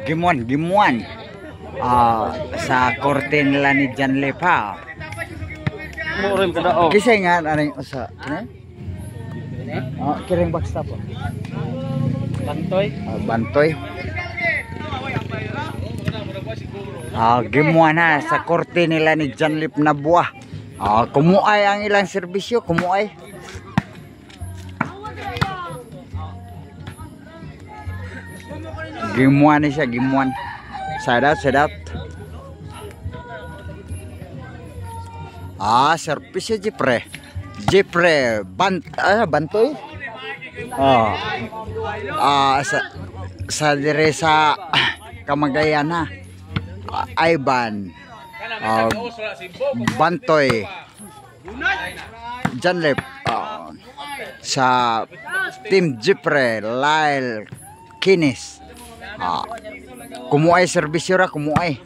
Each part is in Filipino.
Gimuan. Sa korte nila ni John Lep ha. Murim kada o. Kisay nga aning usa. Kiring baksta po. Bantoy. Gimuan ha sa korte nila ni John Lep na buah. Kumuay ang ilang serbisyo, kumuay. Gimuan ni siya, gimuan. Sedat. Servisyo Jepre bantoy. Sa dire sa Kamagayan ha. Ivan Bantoy John Lep sa Team Jepre Lyle Kinis. Kumuay serbisyo ra, kumuay.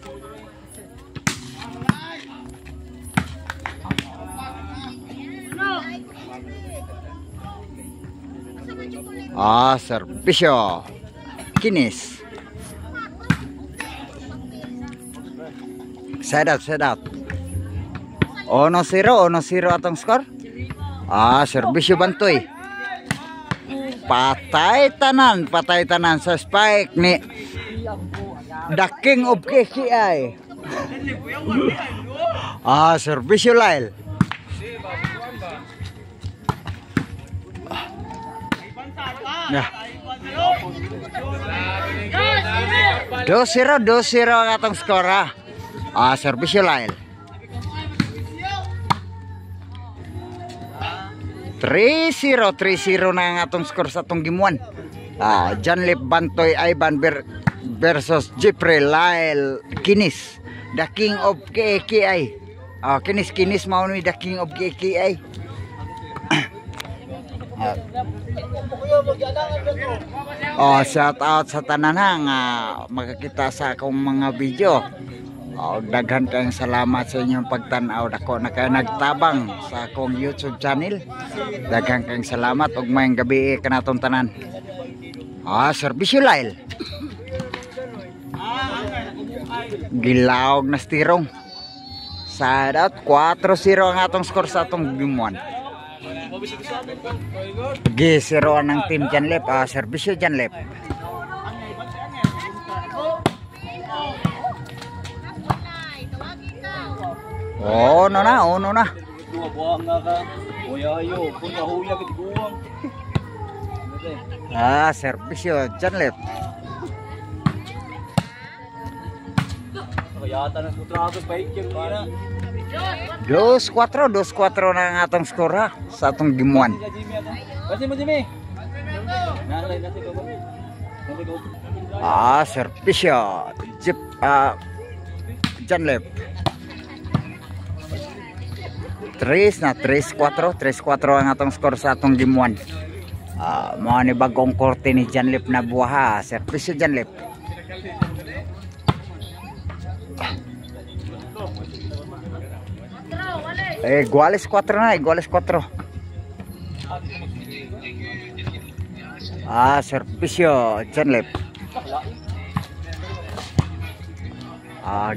Serbisyo Kinis. Sedat. 1-0 atong skor. Serbisyo Bantoy. Patay tanan sa spike ni The King of KKI. Serbisyo Lyle. Ya. 2-0 ang atong skor ha. Serbisyo Lyle. 3-0 na ang atong skor sa atong gimuan. John Lep Bantoy Ivan versus Jepre Lyle Kinis, The King of KKI. Kinis mao ni The King of KKI. Shout out sa tanan nga makakita sa akong mga video. Daghan kayong salamat sa inyong pagtanaw. Dako na kayo nagtabang sa akong YouTube channel. Daghan kayong salamat ug mayong gabi kanatong tanan. Serbisyo Lyle. Gilawog na stirong. Side out 4-0 ang atong skor sa atong gimuan. G0 ng team John Lep. Serbisyo John Lep. Ono na. Serbisyo John Lep. Dos 4 na ang atong skor ha sa atong gimuan. Serbisyo John Lep. 3-4 ang atong skor sa atong gimuan. Mao ni bagong korte ni John Lep na buha. Serbisyo John Lep. Iguales 4 na, iguales 4. Serbisyo John Lep.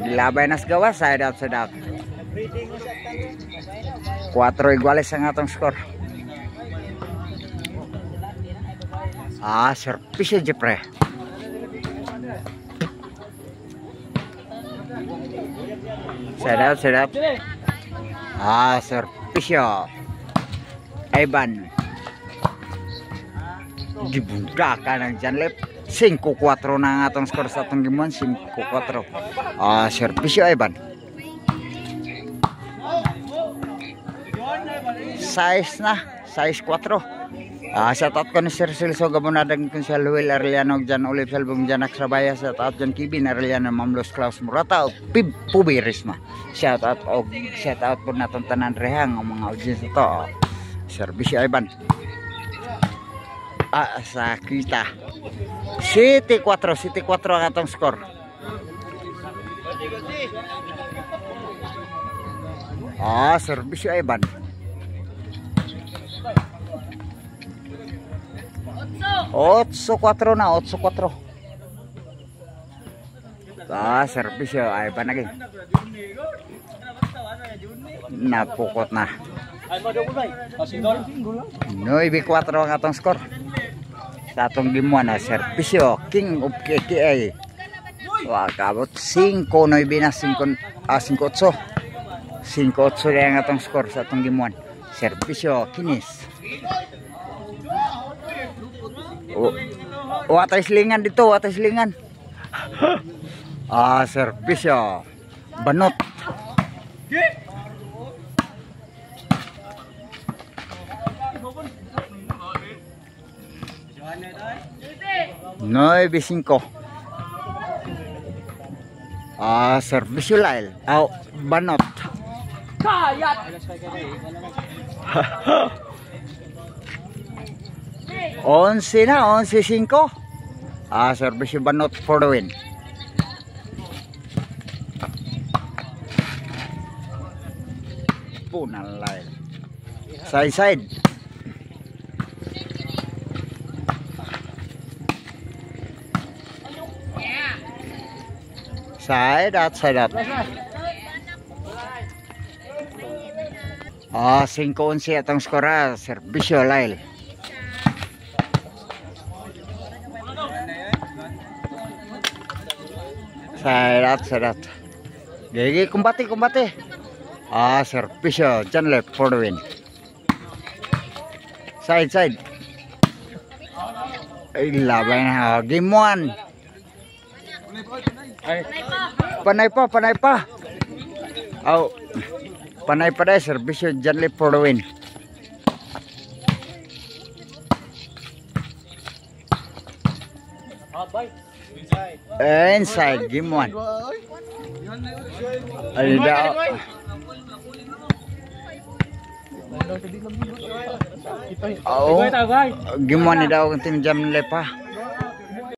Gilabay na sa gawas, side out. 4 iguales ang atong skor. Serbisyo Jepre. Side out. Serbisyo Ivan. Gibungga ka ng John Lep. 5-4 na ang atong skor sa atong gimuan. 5-4. Serbisyo Ivan. Size 4. Shout out ko ni Sir Silso Gabonadang kun sa Luel Arellano Jan Olip Salbong Janak Sabaya. Shout out Jan Kibin Arellano Mamlos Klaus Murata o Pubirisma. Shout out po naton tanan rehang ang mga audience ito. Serbisyo Ivan. Sa kita. City 4 ang atong skor. Serbisyo Ivan. 8-4 na, 8-4. Servisyo ay panagin. Napukot na. 9-4 ang atong score. Sa atong gimuan na servisyo King of KKA. Wa kabot 5-9 na 5-8. 5-8 na ang atong score sa atong gimuan. Servisyo Kinis. Watay silingan dito, watay silingan. Servisyo Banot. Nueve cinco. Servisyo Lail. Banot. Kayat. 11 na, 11-5. Servisyo Banot for the win. Punal Lail. Side. Side out. 5-11 atong skora. Servisyo Lail. Side out. Gigi, kumbate. Servisyo John left for the win. Side. Ay, labay na. Game 1. Panay pa. Panay pa dahil. Servisyo John left for the win. Inside. Game 1. Ay, daw. Game 1 ni daw ang team John left pa.